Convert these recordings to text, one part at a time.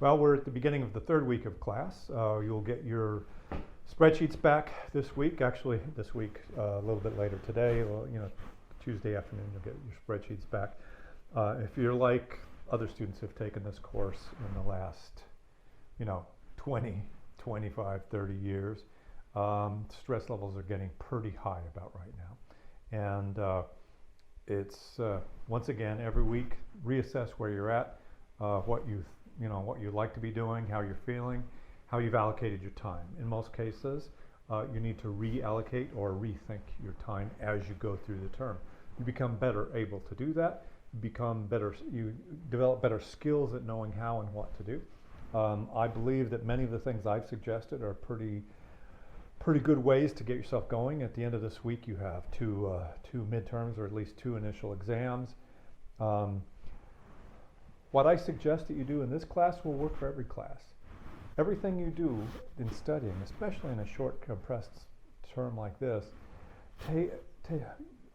Well, we're at the beginning of the third week of class. You'll get your spreadsheets back this week. Actually, this week a little bit later today. Well, Tuesday afternoon you'll get your spreadsheets back. If you're like other students who've taken this course in the last, 20, 25, 30 years, stress levels are getting pretty high about right now. And it's once again every week reassess where you're at, what you'd like to be doing, how you're feeling, how you've allocated your time. In most cases, you need to reallocate or rethink your time as you go through the term. You become better able to do that. You develop better skills at knowing how and what to do. I believe that many of the things I've suggested are pretty good ways to get yourself going. At the end of this week, you have two midterms, or at least 2 initial exams. What I suggest that you do in this class will work for every class. Everything you do in studying, especially in a short, compressed term like this,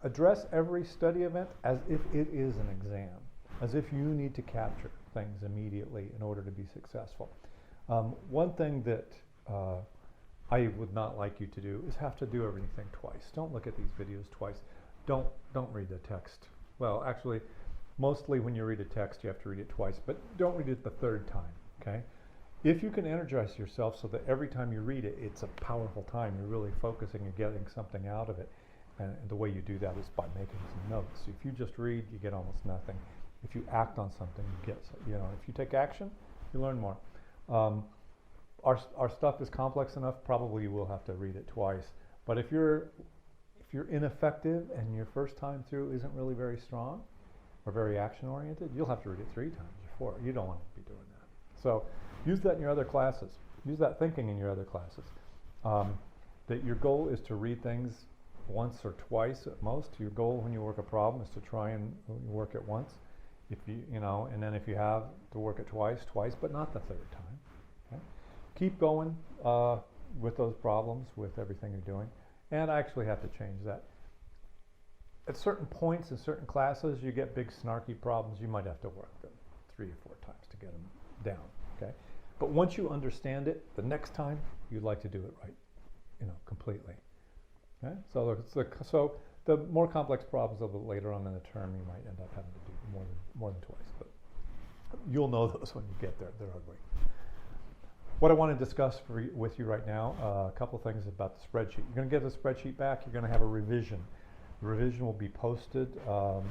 address every study event as if it is an exam, as if you need to capture things immediately in order to be successful. One thing that I would not like you to do is have to do everything twice. Don't look at these videos twice. Don't read the text. Well, actually, mostly when you read a text, you have to read it twice, but don't read it the third time, okay? If you can energize yourself so that every time you read it, it's a powerful time, you're really focusing and getting something out of it. And the way you do that is by making some notes. If you just read, you get almost nothing. If you act on something, you get, if you take action, you learn more. Our stuff is complex enough, probably you will have to read it twice. But if you're ineffective and your first time through isn't really very strong or very action oriented, you'll have to read it 3 times or 4. You don't want to be doing that. So use that in your other classes. Use that thinking in your other classes. That your goal is to read things once or twice at most. Your goal when you work a problem is to try and work it once. If and then if you have to work it twice, but not the 3rd time. Okay? Keep going with those problems, with everything you're doing. And I actually have to change that. At certain points in certain classes, you get big snarky problems. You might have to work them 3 or 4 times to get them down. Okay? But once you understand it, the next time you'd like to do it right, completely. Okay? So the more complex problems a little later on in the term, you might end up having to do more than twice. But you'll know those when you get there. They're ugly. What I want to discuss with you right now, a couple things about the spreadsheet. You're going to get the spreadsheet back. You're going to have a revision. The revision will be posted on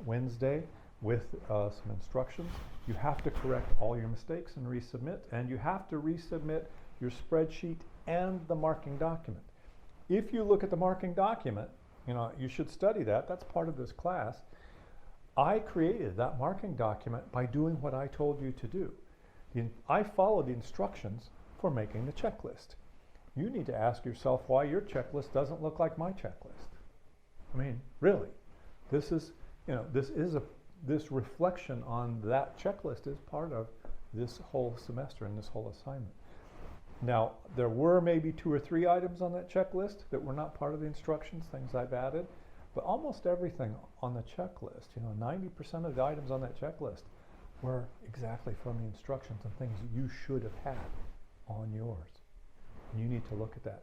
Wednesday with some instructions. You have to correct all your mistakes and resubmit. And you have to resubmit your spreadsheet and the marking document. If you look at the marking document, you should study that. That's part of this class. I created that marking document by doing what I told you to do. I followed the instructions for making the checklist. You need to ask yourself why your checklist doesn't look like my checklist. I mean, really, this reflection on that checklist is part of this whole semester and this whole assignment. Now, there were maybe 2 or 3 items on that checklist that were not part of the instructions, things I've added, but almost everything on the checklist, 90% of the items on that checklist were exactly from the instructions and things you should have had on yours. And you need to look at that.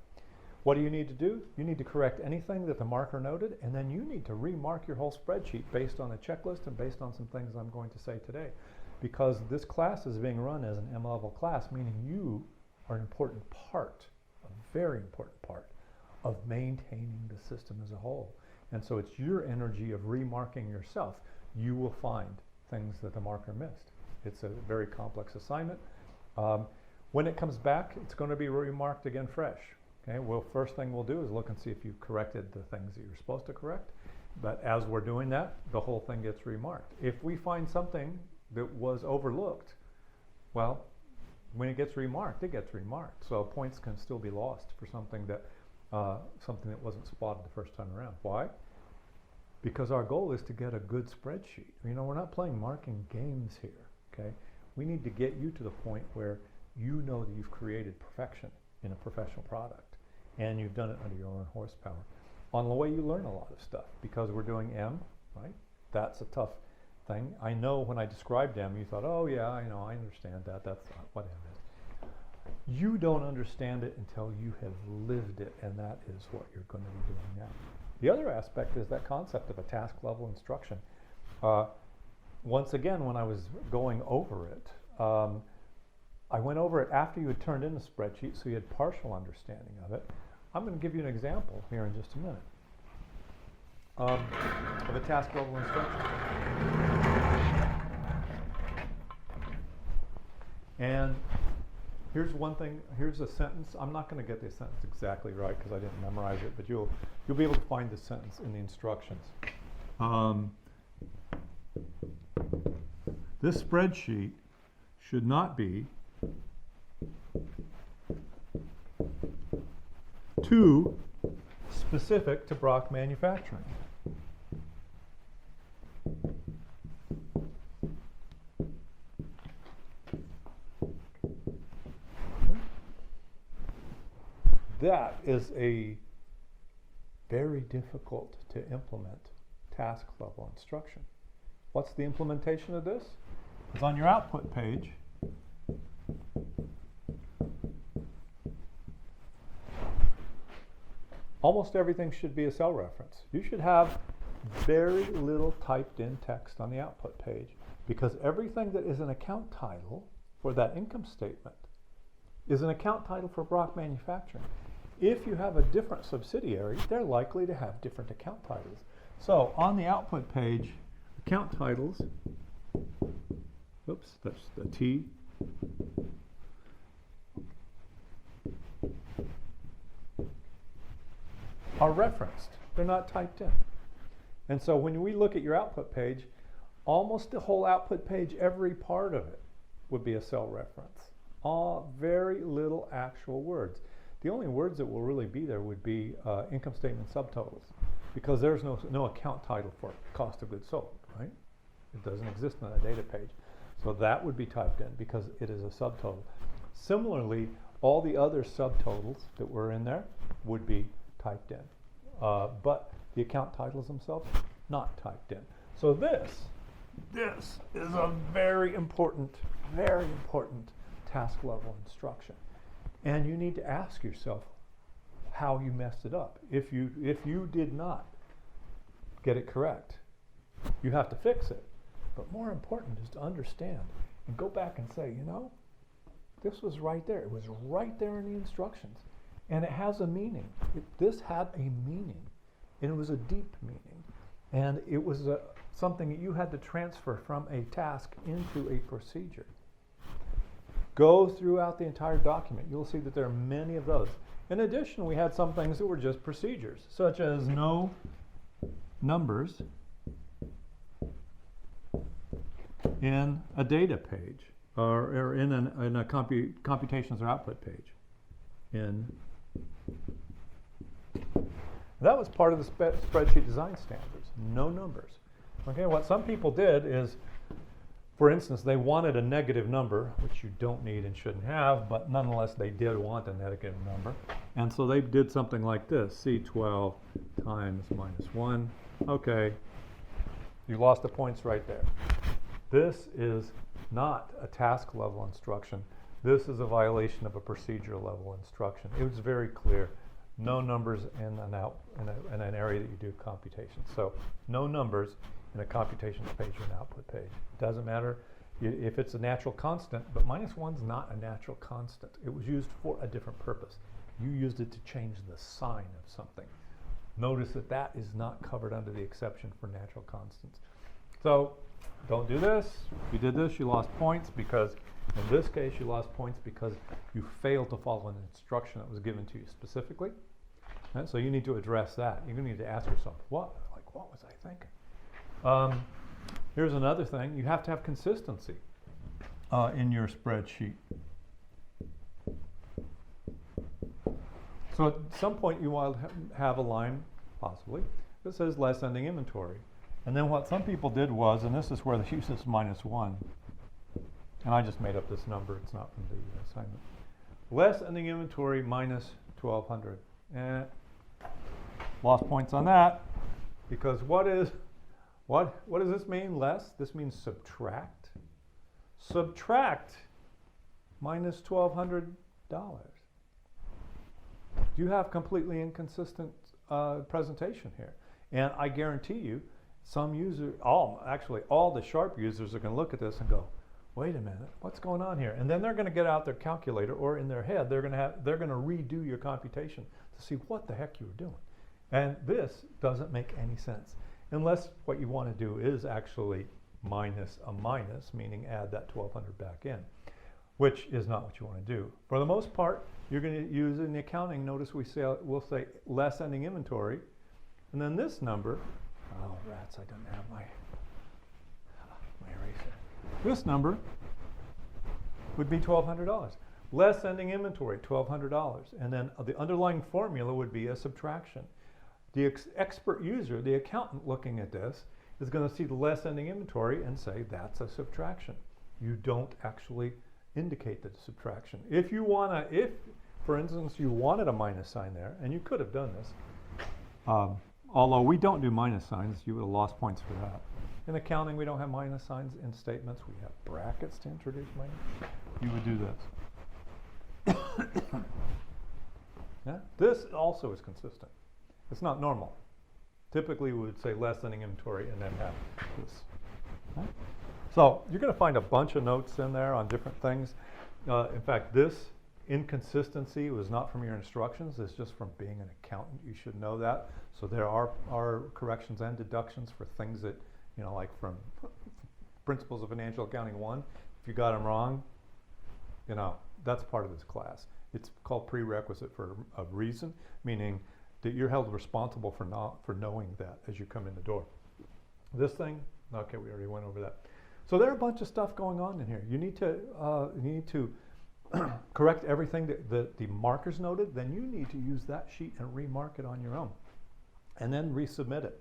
What do you need to do? You need to correct anything that the marker noted, and then you need to remark your whole spreadsheet based on the checklist and based on some things I'm going to say today. Because this class is being run as an M-level class, meaning you are an important part, a very important part, of maintaining the system as a whole. And so it's your energy of remarking yourself. You will find things that the marker missed. It's a very complex assignment. When it comes back, it's going to be remarked again fresh. Okay? Well, first thing we'll do is look and see if you've corrected the things that you're supposed to correct. But as we're doing that, the whole thing gets remarked. If we find something that was overlooked, well, when it gets remarked, it gets remarked. So points can still be lost for something that wasn't spotted the first time around. Why? Because our goal is to get a good spreadsheet. We're not playing marking games here, okay? We need to get you to the point where you know that you've created perfection in a professional product, and you've done it under your own horsepower. On the way, you learn a lot of stuff because we're doing M, right? That's a tough thing. I know when I described M, you thought, oh yeah, I know, I understand that, that's what M is. You don't understand it until you have lived it, and that is what you're going to be doing now. The other aspect is that concept of a task level instruction. Once again, when I was going over it, I went over it after you had turned in the spreadsheet, so you had partial understanding of it. I'm going to give you an example here in just a minute of a task level instruction. And here's one thing, here's a sentence. I'm not going to get this sentence exactly right because I didn't memorize it, but you'll be able to find this sentence in the instructions. This spreadsheet should not be too specific to Brock Manufacturing. That is a very difficult to implement task level instruction. What's the implementation of this? It's on your output page. Almost everything should be a cell reference. You should have very little typed in text on the output page, because everything that is an account title for that income statement is an account title for Brock Manufacturing. If you have a different subsidiary, they're likely to have different account titles. So on the output page, account titles, oops, that's the T, are referenced. They're not typed in. And so when we look at your output page, almost the whole output page, every part of it would be a cell reference. Very little actual words. The only words that will really be there would be income statement subtotals, because there's no account title for cost of goods sold, right? It doesn't exist on that data page. So that would be typed in because it is a subtotal. Similarly, all the other subtotals that were in there would be typed in. But the account titles themselves, not typed in. So this is a very important task level instruction. And you need to ask yourself how you messed it up. If you did not get it correct, you have to fix it. But more important is to understand and go back and say, you know, this was right there. It was right there in the instructions. And it has a meaning. This had a meaning. And it was a deep meaning. And it was something that you had to transfer from a task into a procedure. Go throughout the entire document. You'll see that there are many of those. In addition, we had some things that were just procedures, such as no numbers in a data page, or in a computations or output page. That was part of the spreadsheet design standards, no numbers. Okay, what some people did is, for instance, they wanted a negative number, which you don't need and shouldn't have, but nonetheless they did want a negative number. And so they did something like this, C12 times minus 1. Okay, you lost the points right there. This is not a task level instruction. This is a violation of a procedure level instruction. It was very clear. No numbers in an area that you do computation. So no numbers in a computations page or an output page. It doesn't matter if it's a natural constant, but minus 1's not a natural constant. It was used for a different purpose. You used it to change the sign of something. Notice that that is not covered under the exception for natural constants. So don't do this. If you did this, you lost points, because in this case you lost points because you failed to follow an instruction that was given to you specifically. And so you need to address that. You need to ask yourself, what was I thinking? Here's another thing. You have to have consistency in your spreadsheet. So at some point you will have a line, possibly, that says less ending inventory. And then what some people did was, and this is where they use this minus 1, and I just made up this number, it's not from the assignment. Less ending inventory minus 1,200. Lost points on that, because what is What does this mean, less? This means subtract. Subtract minus $1,200. You have completely inconsistent presentation here. And I guarantee you, some users, actually all the sharp users are going to look at this and go, wait a minute, what's going on here? And then they're going to get out their calculator, or in their head, they're going to redo your computation to see what the heck you were doing. And this doesn't make any sense, unless what you want to do is actually minus a minus, meaning add that 1,200 back in, which is not what you want to do. For the most part, you're going to use in the accounting, notice we'll say less ending inventory, and then this number, oh rats, I don't have my eraser. This number would be $1,200. Less ending inventory, $1,200. And then the underlying formula would be a subtraction. The expert user, the accountant looking at this, is going to see the less ending inventory and say that's a subtraction. You don't actually indicate the subtraction. If, for instance, you wanted a minus sign there, and you could have done this, although we don't do minus signs, you would have lost points for that. In accounting, we don't have minus signs. In statements, we have brackets to introduce minus. You would do this. Yeah? This also is consistent. It's not normal. Typically, we would say less ending inventory and then have this. Okay? So you're going to find a bunch of notes in there on different things. In fact, this inconsistency was not from your instructions. It's just from being an accountant. You should know that. So there are corrections and deductions for things that, like from Principles of Financial Accounting 1. If you got them wrong, that's part of this class. It's called prerequisite for a reason, meaning that you're held responsible for knowing that as you come in the door. This thing, okay, we already went over that. So there are a bunch of stuff going on in here. You need to correct everything that the markers noted. Then you need to use that sheet and remark it on your own, and then resubmit it.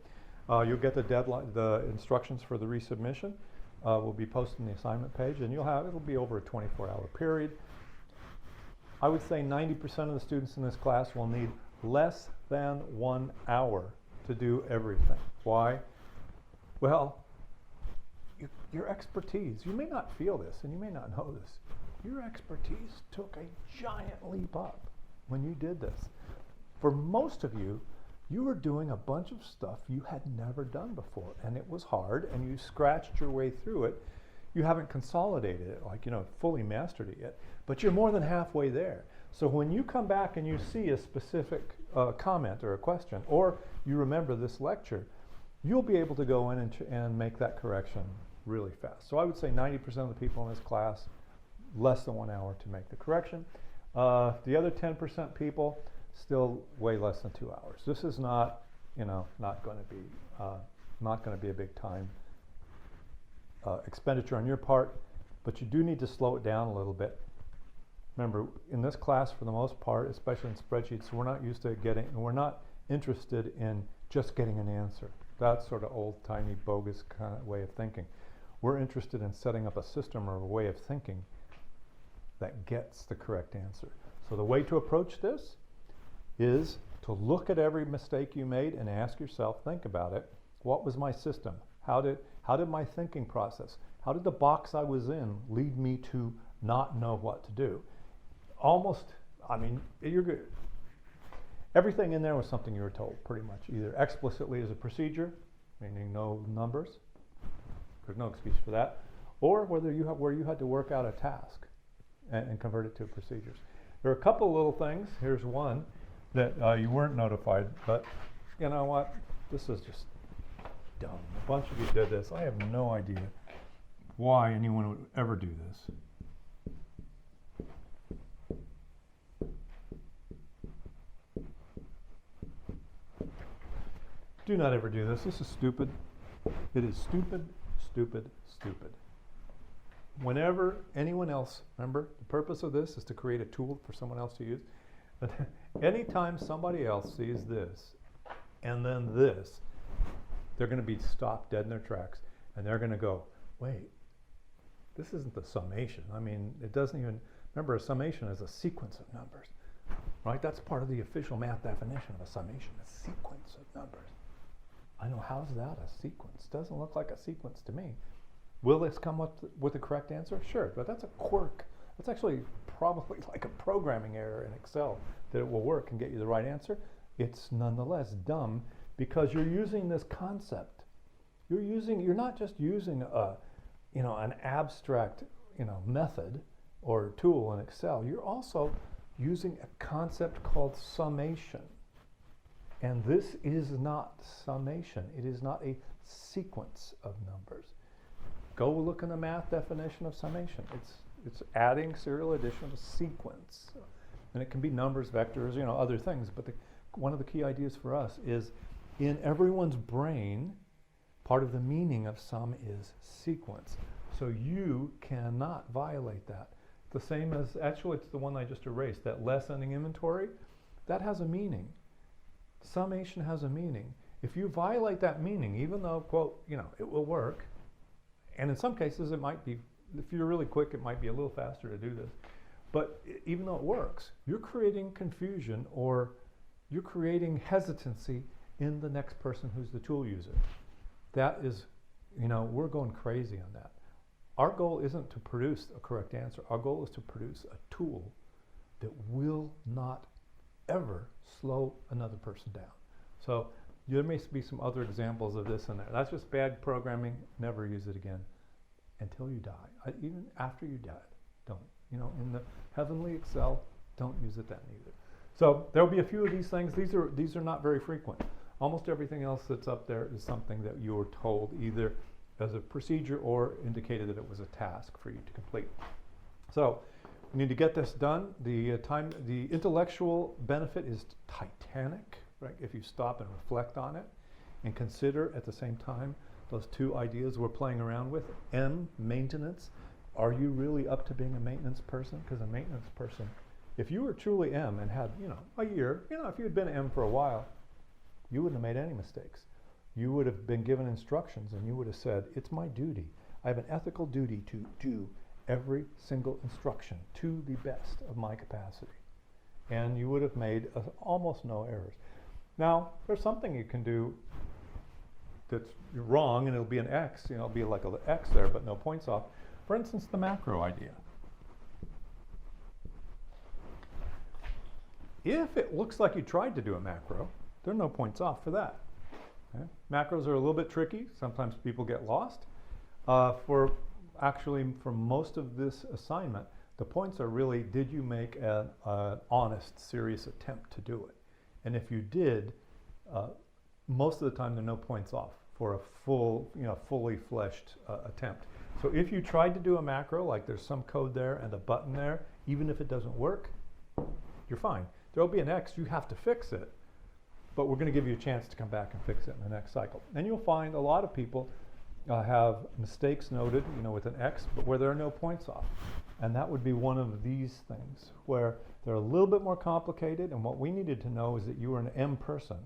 You'll get the deadline, the instructions for the resubmission will be posted on the assignment page, and it'll be over a 24-hour period. I would say 90% of the students in this class will need less than 1 hour to do everything. Why? Well, your expertise, you may not feel this and you may not know this, your expertise took a giant leap up when you did this. For most of you, you were doing a bunch of stuff you had never done before, and it was hard, and you scratched your way through it. You haven't consolidated it, fully mastered it yet, but you're more than halfway there. So when you come back and you see a specific comment or a question, or you remember this lecture, you'll be able to go in and make that correction really fast. So I would say 90% of the people in this class, less than 1 hour to make the correction. The other 10% people, still way less than 2 hours. This is not going to be a big time expenditure on your part, but you do need to slow it down a little bit. Remember, in this class, for the most part, especially in spreadsheets, we're not interested in just getting an answer. That's sort of old-timey, bogus kind of way of thinking. We're interested in setting up a system or a way of thinking that gets the correct answer. So the way to approach this is to look at every mistake you made and ask yourself, think about it. What was my system? How did my thinking process, how did the box I was in lead me to not know what to do? You're good. Everything in there was something you were told, pretty much, either explicitly as a procedure, meaning no numbers, there's no excuse for that, or where you had to work out a task and convert it to procedures. There are a couple of little things. Here's one that you weren't notified, but you know what? This is just dumb. A bunch of you did this. I have no idea why anyone would ever do this. Do not ever do this. This is stupid. It is stupid, stupid, stupid. Whenever anyone else, remember, the purpose of this is to create a tool for someone else to use. But anytime somebody else sees this and then this, they're going to be stopped dead in their tracks, and they're going to go, wait, this isn't the summation. It doesn't even, remember, a summation is a sequence of numbers, right? That's part of the official math definition of a summation, a sequence of numbers. I know, how's that a sequence? Doesn't look like a sequence to me. Will this come up with the correct answer? Sure, but that's a quirk. That's actually probably like a programming error in Excel that it will work and get you the right answer. It's nonetheless dumb because you're using this concept. You're not just using an abstract, method or tool in Excel. You're also using a concept called summation. And this is not summation. It is not a sequence of numbers. Go look in the math definition of summation. It's adding serial addition of a sequence. And it can be numbers, vectors, other things. But one of the key ideas for us is in everyone's brain, part of the meaning of sum is sequence. So you cannot violate that. The same as, actually it's the one I just erased, that less ending inventory, that has a meaning. Summation has a meaning. If you violate that meaning, even though, quote, it will work, and in some cases it might be, if you're really quick, it might be a little faster to do this. But even though it works, you're creating confusion or you're creating hesitancy in the next person who's the tool user. That is, we're going crazy on that. Our goal isn't to produce a correct answer. Our goal is to produce a tool that will not ever slow another person down. So there may be some other examples of this in there. That's just bad programming. Never use it again until you die. Even after you die, don't. In the heavenly Excel, don't use it then either. So there'll be a few of these things. These are not very frequent. Almost everything else that's up there is something that you were told either as a procedure or indicated that it was a task for you to complete. So we need to get this done. The intellectual benefit is titanic, right? If you stop and reflect on it and consider at the same time those two ideas we're playing around with. M, maintenance. Are you really up to being a maintenance person? Because a maintenance person, if you were truly M and had, a year, if you had been M for a while, you wouldn't have made any mistakes. You would have been given instructions and you would have said, it's my duty. I have an ethical duty to do every single instruction to the best of my capacity. And you would have made almost no errors. Now, there's something you can do that's wrong and it'll be an X, it'll be like an X there, but no points off. For instance, the macro idea. If it looks like you tried to do a macro, there are no points off for that. Okay? Macros are a little bit tricky. Sometimes people get lost. For most of this assignment, the points are really, did you make an honest, serious attempt to do it? And if you did, most of the time there are no points off for a fully fleshed attempt. So if you tried to do a macro, like there's some code there and a button there, even if it doesn't work, you're fine. There'll be an X, you have to fix it, but we're going to give you a chance to come back and fix it in the next cycle. And you'll find a lot of people have mistakes noted, with an X, but where there are no points off. And that would be one of these things where they're a little bit more complicated, and what we needed to know is that you were an M person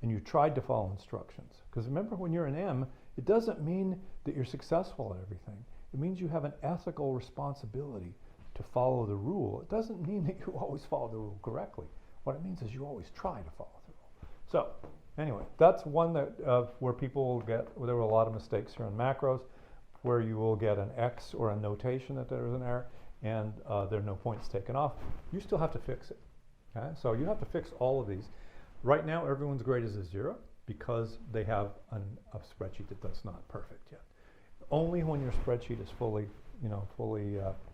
and you tried to follow instructions. Because remember, when you're an M, it doesn't mean that you're successful at everything. It means you have an ethical responsibility to follow the rule. It doesn't mean that you always follow the rule correctly. What it means is you always try to follow the rule. So anyway, that's one that where people will get, there were a lot of mistakes here in macros, where you will get an X or a notation that there is an error, and there are no points taken off. You still have to fix it. Okay? So you have to fix all of these. Right now, everyone's grade is a 0 because they have a spreadsheet that's not perfect yet. Only when your spreadsheet is fully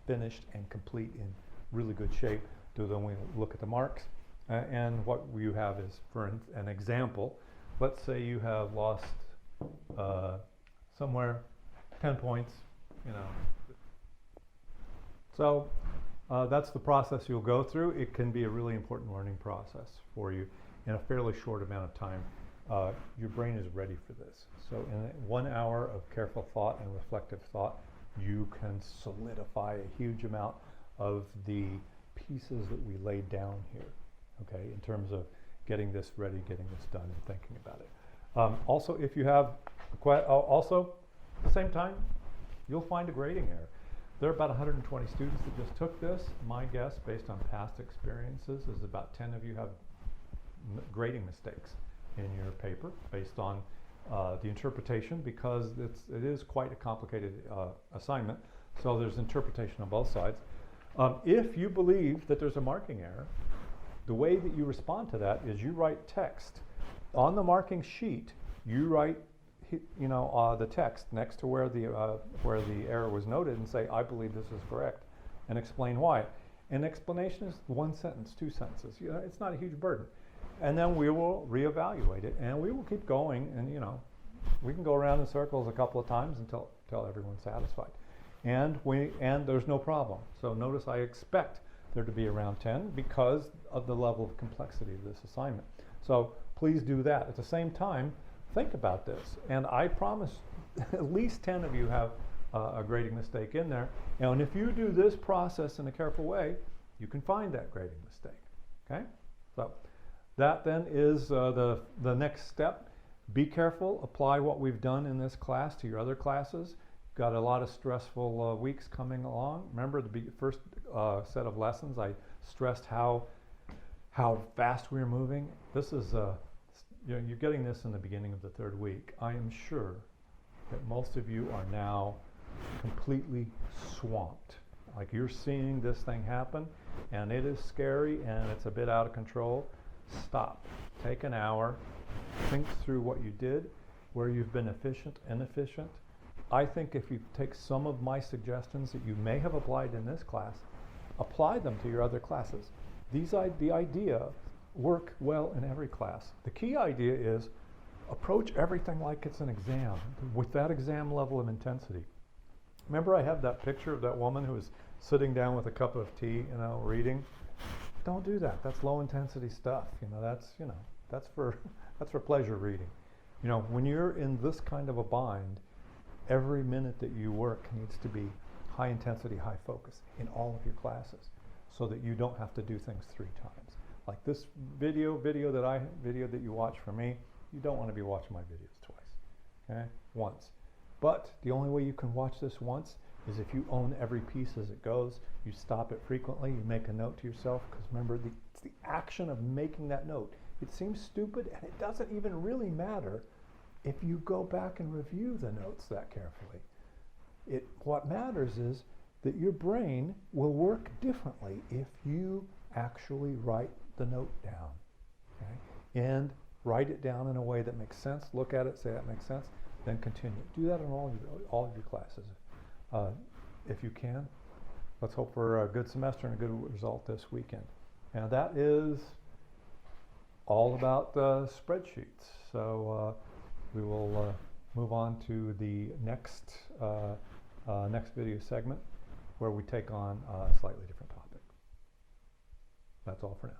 finished and complete in really good shape do then we look at the marks. And what you have is, for an example, let's say you have lost somewhere 10 points, So that's the process you'll go through. It can be a really important learning process for you in a fairly short amount of time. Your brain is ready for this. So in 1 hour of careful thought and reflective thought, you can solidify a huge amount of the pieces that we laid down here, okay, in terms of getting this ready, getting this done, and thinking about it. Also, if you have, also, at the same time, you'll find a grading error. There are about 120 students that just took this. My guess, based on past experiences, is about 10 of you have grading mistakes. in your paper based on the interpretation, because it is quite a complicated assignment, so there's interpretation on both sides. If you believe that there's a marking error, the way that you respond to that is you write text. On the marking sheet, you write the text next to where the error was noted and say, I believe this is correct, and explain why. An explanation is 1 sentence, 2 sentences. It's not a huge burden. And then we will reevaluate it, and we will keep going, and we can go around in circles a couple of times until everyone's satisfied. And there's no problem. So notice I expect there to be around 10 because of the level of complexity of this assignment. So please do that. At the same time, think about this, and I promise at least 10 of you have a grading mistake in there. And if you do this process in a careful way, you can find that grading mistake. Okay? So that then is the next step. Be careful, apply what we've done in this class to your other classes. Got a lot of stressful weeks coming along. Remember the first set of lessons, I stressed how fast we were moving. This is, you're getting this in the beginning of the 3rd week. I am sure that most of you are now completely swamped. Like, you're seeing this thing happen, and it is scary, and it's a bit out of control. Stop. Take an hour. Think through what you did, where you've been efficient, inefficient. I think if you take some of my suggestions that you may have applied in this class, apply them to your other classes. The idea work well in every class. The key idea is approach everything like it's an exam, with that exam level of intensity. Remember, I have that picture of that woman who was sitting down with a cup of tea, reading. Don't do that. That's low intensity stuff. That's for pleasure reading. When you're in this kind of a bind, every minute that you work needs to be high intensity, high focus in all of your classes, so that you don't have to do things 3 times. Like this video that you watch from me, you don't want to be watching my videos twice. Okay? Once. But the only way you can watch this once is if you own every piece as it goes. You stop it frequently, you make a note to yourself, because remember, it's the action of making that note. It seems stupid, and it doesn't even really matter if you go back and review the notes that carefully. What matters is that your brain will work differently if you actually write the note down. Okay? And write it down in a way that makes sense. Look at it, say that makes sense, then continue. Do that in all of your classes if you can. Let's hope for a good semester and a good result this weekend. And that is all about spreadsheets. So we will move on to the next video segment, where we take on a slightly different topic. That's all for now.